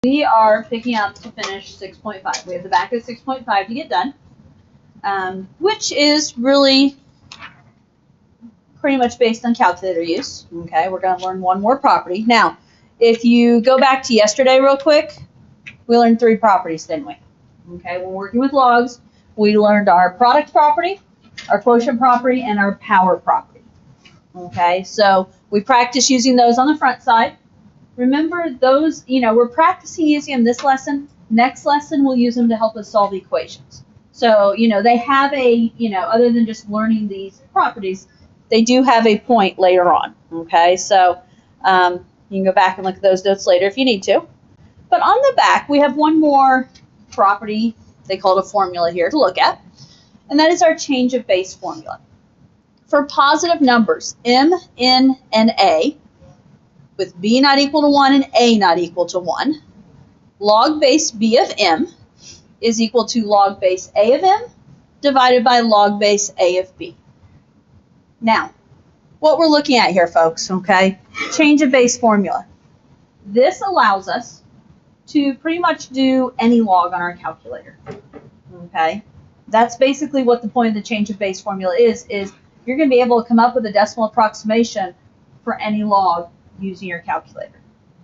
We are picking up to finish 6.5. We have the back of 6.5 to get done, which is really pretty much based on calculator use. Okay, we're going to learn one more property. Now, if you go back to yesterday real quick, we learned 3 properties, didn't we? Okay, when working with logs, we learned our product property, our quotient property, and our power property. Okay, so we practice using those on the front side. Remember those, we're practicing using them this lesson. Next lesson, we'll use them to help us solve equations. So, they have a, other than just learning these properties, they do have a point later on. Okay, so you can go back and look at those notes later if you need to. But on the back, we have one more property, they call it a formula here to look at, and that is our change of base formula. For positive numbers, m, n, and a, with b not equal to 1 and a not equal to 1, log base b of m is equal to log base a of m divided by log base a of b. Now, what we're looking at here, folks, okay, change of base formula. This allows us to pretty much do any log on our calculator, okay? That's basically what the point of the change of base formula is you're going to be able to come up with a decimal approximation for any log using your calculator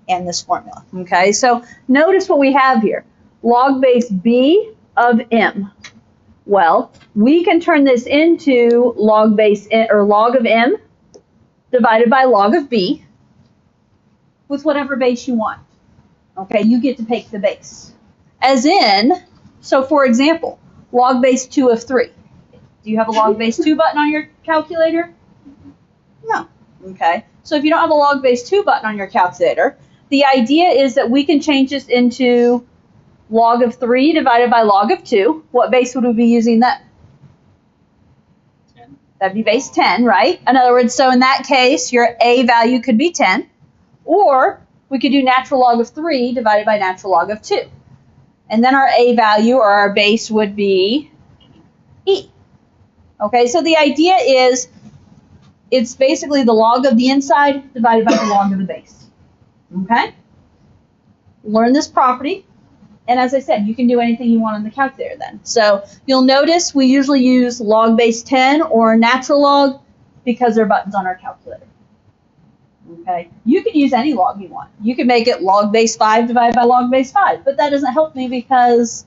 and this formula, okay? So notice what we have here, log base b of m. Well, we can turn this into log base or log of m divided by log of b with whatever base you want. Okay, you get to pick the base. As in, so for example, log base 2 of 3. Do you have a log base 2 button on your calculator? No. Okay, so if you don't have a log base 2 button on your calculator, the idea is that we can change this into log of 3 divided by log of 2. What base would we be using then? 10. That'd be base 10, right? In other words, so in that case, your a value could be 10. Or we could do natural log of 3 divided by natural log of 2. And then our a value or our base would be e. Okay, so the idea is it's basically the log of the inside divided by the log of the base. Okay? Learn this property. And as I said, you can do anything you want on the calculator then. So you'll notice we usually use log base 10 or natural log because they're buttons on our calculator. Okay, you can use any log you want. You can make it log base 5 divided by log base 5, but that doesn't help me because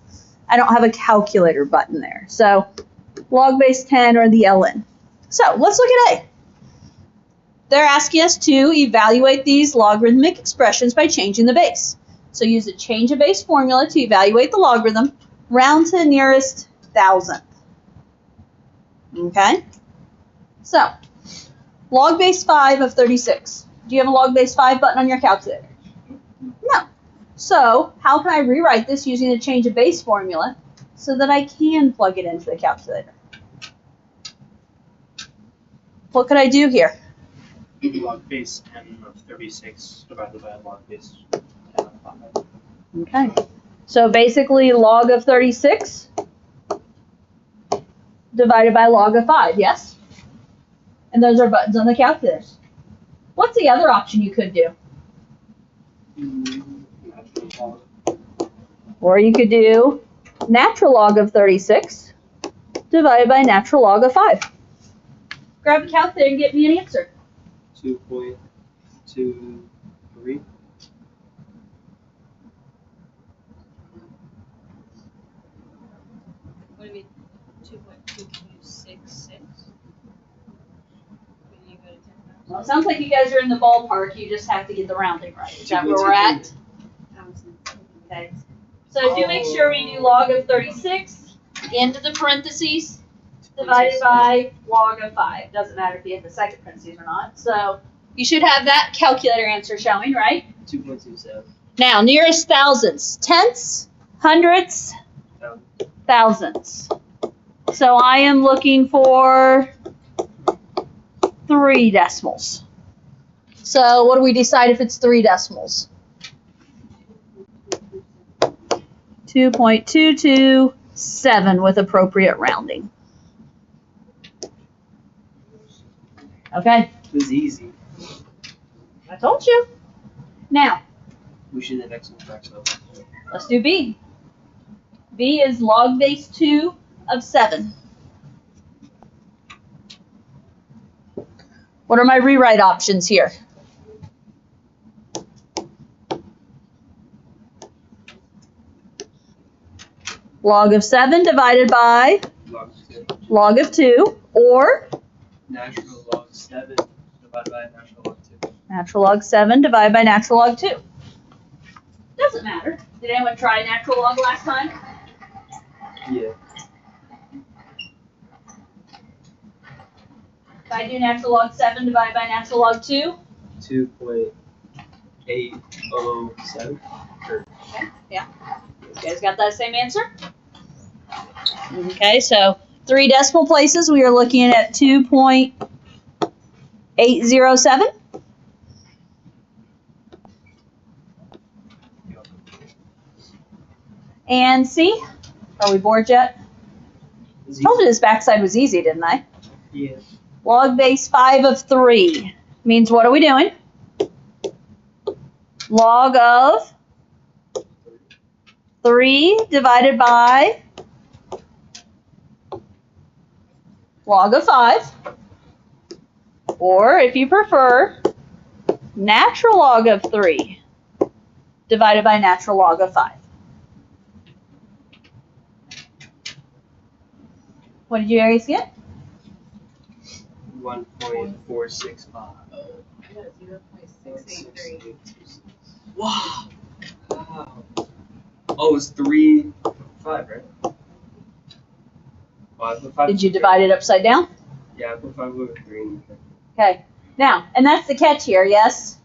I don't have a calculator button there. So log base 10 or the ln. So let's look at A. They're asking us to evaluate these logarithmic expressions by changing the base. So use the change of base formula to evaluate the logarithm, round to the nearest thousandth. Okay? So, log base 5 of 36. Do you have a log base 5 button on your calculator? No. So, how can I rewrite this using the change of base formula so that I can plug it into the calculator? What could I do here? Log base 10 of 36 divided by log base 10 of 5. Okay. So basically log of 36 divided by log of 5, yes? And those are buttons on the calculators. What's the other option you could do? Natural log. Or you could do natural log of 36 divided by natural log of 5. Grab a calculator and get me an answer. 2.23. What do you mean? 2.2266? When you go to 10,000? Well, it sounds like you guys are in the ballpark. You just have to get the rounding right. Is that where we're at? Okay. So do make sure we do log of 36 into the parentheses divided by log of 5. Doesn't matter if you hit the second parentheses or not. So you should have that calculator answer showing, right? 2.27. Now, nearest thousands. Tenths, hundredths, thousandths. So I am looking for 3 decimals. So what do we decide if it's 3 decimals? 2.227 with appropriate rounding. Okay. This is easy. I told you. Now, We should the next one cracks up. Let's do B. B is log base 2 of 7. What are my rewrite options here? Log of 7 divided by Log of 2. log of 2, or Natural log 7 divided by natural log 2. natural log 7 divided by natural log 2. Doesn't matter. Did anyone try natural log last time? Yeah. If I do natural log 7 divided by natural log 2, 2.807. Sure. you guys got that same answer? Okay, so 3 decimal places, we are looking at 2.807. And C, are we bored yet? Told you this backside was easy, didn't I? Yeah. Log base 5 of 3 means what are we doing? Log of 3 divided by log of 5. Or, if you prefer, natural log of 3 divided by natural log of 5. What did you guys get? 1.465. I got 0.683. Wow. Wow. Oh, it's 3, 5, right? Well, I put 5. Did you divide it upside down? Yeah, I put 5 over 3. Okay. Now, and that's the catch here, yes?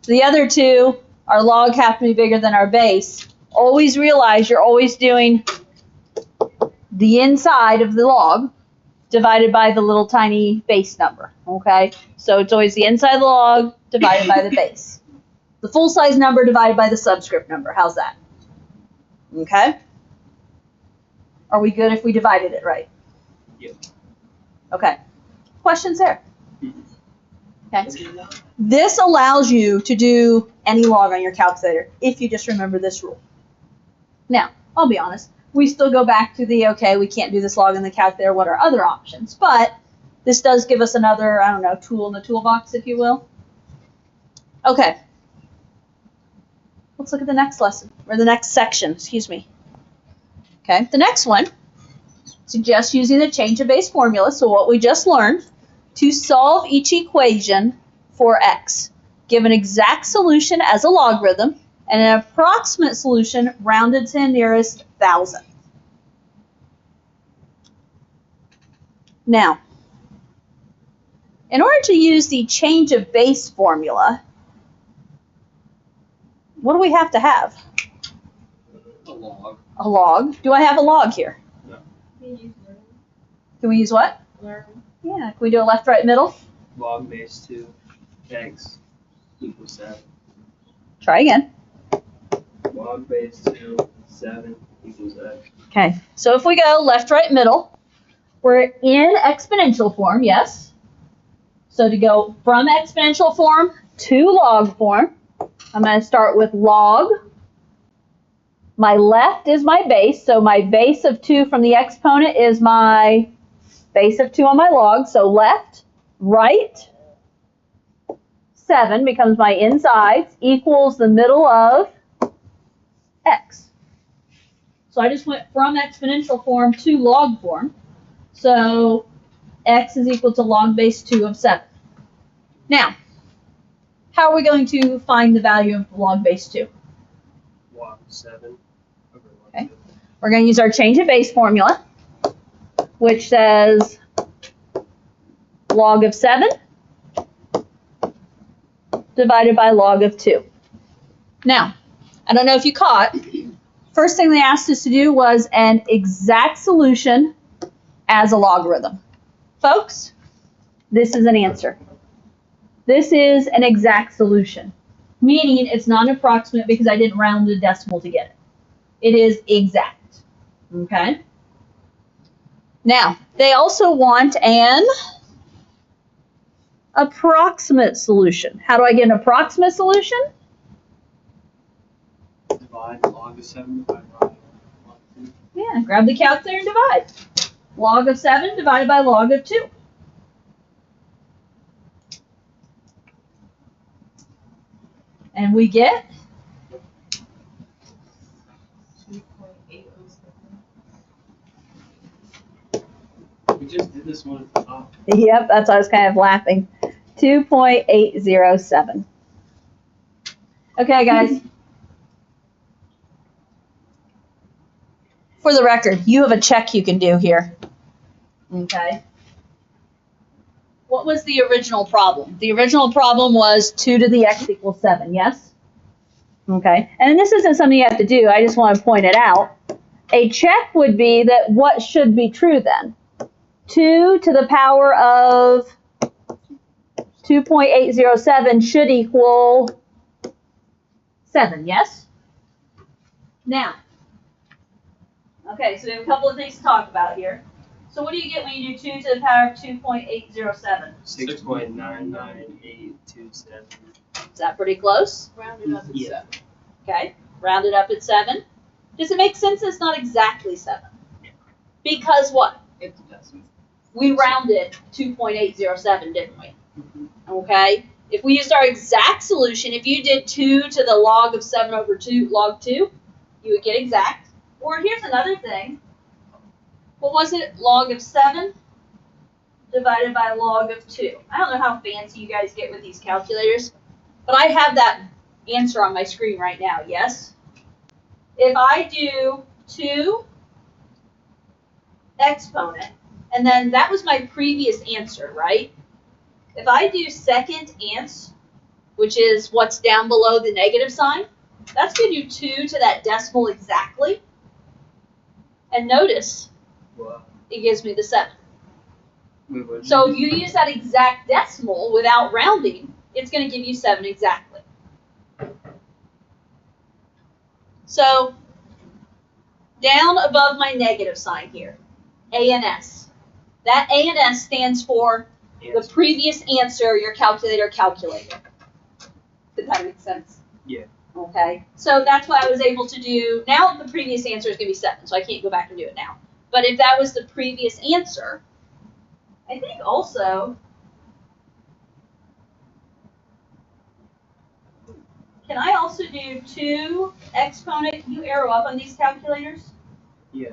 The other two, our log have to be bigger than our base. Always realize you're always doing the inside of the log divided by the little tiny base number, okay? So it's always the inside of the log divided by the base. The full size number divided by the subscript number. How's that? Okay? Are we good if we divided it right? Yep. Okay. Questions there? Okay. Let's get it done. This allows you to do any log on your calculator if you just remember this rule. Now, I'll be honest, we still go back to the, okay, we can't do this log in the calculator, what are other options? But this does give us another, I don't know, tool in the toolbox, if you will. Okay. Let's look at the next lesson, or the next section, excuse me. Okay, the next one suggests using the change of base formula, so what we just learned, to solve each equation for x. Give an exact solution as a logarithm and an approximate solution rounded to the nearest thousandth. Now, in order to use the change of base formula, what do we have to have? A log. A log. Do I have a log here? No. Can we use what? Learn. Yeah, can we do a left, right, middle? Log base 2 x equals 7. Try again. Log base 2 7 equals x. Okay, so if we go left, right, middle, we're in exponential form, yes? So to go from exponential form to log form, I'm going to start with log. My left is my base, so my base of 2 from the exponent is my base of 2 on my log. So left, right, 7 becomes my insides equals the middle of x. So I just went from exponential form to log form. So x is equal to log base 2 of 7. Now, how are we going to find the value of log base 2? Log 7 over log Okay. 2. We're going to use our change of base formula, which says log of 7 divided by log of 2. Now, I don't know if you caught, first thing they asked us to do was an exact solution as a logarithm. Folks, this is an answer. This is an exact solution, meaning it's not an approximate because I didn't round the decimal to get it. It is exact. Okay? Now, they also want an approximate solution. How do I get an approximate solution? divide log of 7 divided by log of 2. Yeah, grab the calculator and divide. Log of 7 divided by log of 2. And we get 2.807. We just did this one at the top. Yep, that's why I was kind of laughing. 2.807. Okay, guys. For the record, you have a check you can do here. Okay. What was the original problem? The original problem was 2 to the x equals 7, yes? Okay. And this isn't something you have to do. I just want to point it out. A check would be that what should be true then? 2 to the power of 2.807 should equal 7, yes? Now, okay, so we have a couple of things to talk about here. So what do you get when you do 2 to the power of 2.807? 6.99827. Is that pretty close? Rounded up at Yeah. 7. Okay, rounded up at 7. Does it make sense it's not exactly 7? Because what? It's a decimal. We rounded 2.807, didn't we? Okay? If we used our exact solution, if you did 2 to the log of 7 over 2, log 2, you would get exact. Or here's another thing. What was it? Log of 7 divided by log of 2. I don't know how fancy you guys get with these calculators, but I have that answer on my screen right now, yes? If I do 2 exponent, and then that was my previous answer, right? If I do second ans, which is what's down below the negative sign, that's going to do 2 to that decimal exactly. And notice, Wow. it gives me the 7. Wait, what did So you if you use that exact decimal without rounding, it's going to give you 7 exactly. So down above my negative sign here, A and S. That A and S stands for do? the previous answer your calculator calculated. Did that make sense? Yeah. Okay. So that's what I was able to do. Now the previous answer is going to be 7, so I can't go back and do it now. But if that was the previous answer, I think also, can I also do 2 exponent? Can you arrow up on these calculators? Yeah.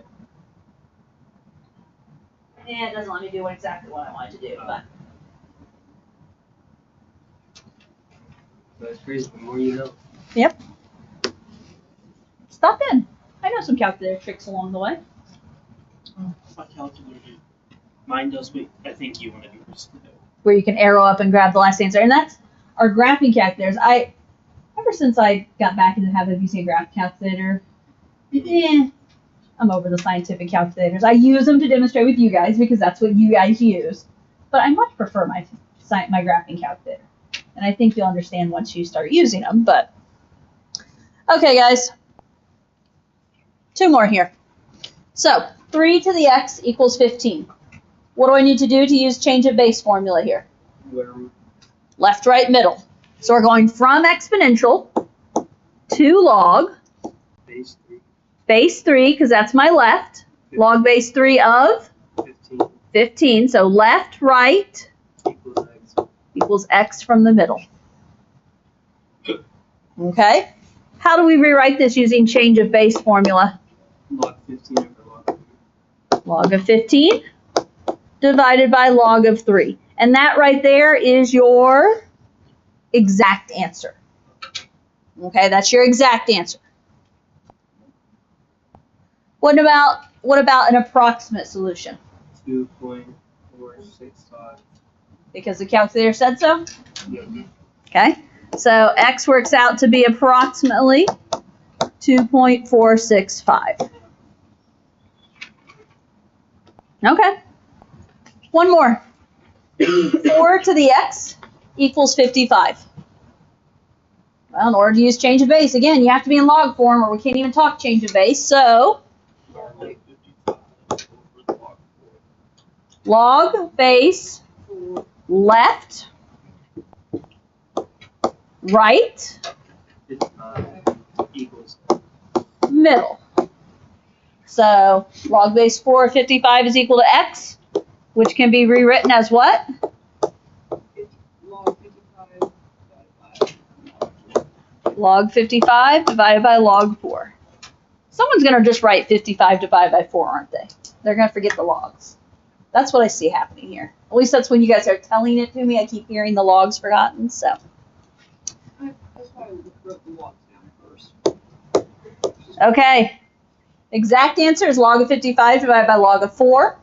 Yeah, it doesn't let me do exactly what I wanted to do, but That's crazy. The more you know. stop in. I know some calculator tricks along the way. My calculator. Mine does what I think you want to do. Where you can arrow up and grab the last answer. And that's our graphing calculators. Ever since I got back into the habit of using a graph calculator, I'm over the scientific calculators. I use them to demonstrate with you guys because that's what you guys use. But I much prefer my graphing calculator. And I think you'll understand once you start using them. But okay, guys. 2 more here. So 3 to the x equals 15. What do I need to do to use change of base formula here? Where Left, right, middle. So we're going from exponential to log base 3, base 3, because that's my left. Log base 3 of 15 15. So left, right equals x. equals x from the middle. Okay? How do we rewrite this using change of base formula? Log 15 over log 3. Log of 15 divided by log of 3. And that right there is your exact answer. Okay, that's your exact answer. What about an approximate solution? 2.465. Because the calculator said so? Yeah. Okay, so x works out to be approximately 2.465. Okay, one more. 4 to the x equals 55. Well, in order to use change of base, again, you have to be in log form or we can't even talk change of base. So, log base left, right, Equals middle. So log base 4 of 55 is equal to x, which can be rewritten as what? Log 55 divided by Log 55 divided by log 4. Someone's going to just write 55 divided by 4, aren't they? They're going to forget the logs. That's what I see happening here. At least that's when you guys are telling it to me. I keep hearing the logs forgotten, so. That's why I wrote the logs down first. Okay. Exact answer is log of 55 divided by log of 4.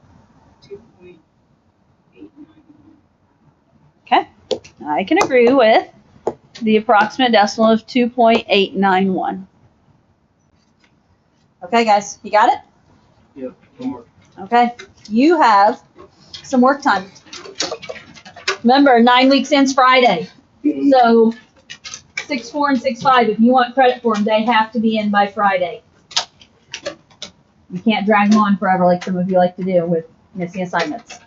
2.891. Okay. I can agree with the approximate decimal of 2.891. Okay, guys, you got it? Yep. More. Okay. You have some work time. Remember, 9 weeks ends Friday. So 6-4 and 6-5, if you want credit for them, they have to be in by Friday. You can't drag them on forever like some of you like to do with missing assignments.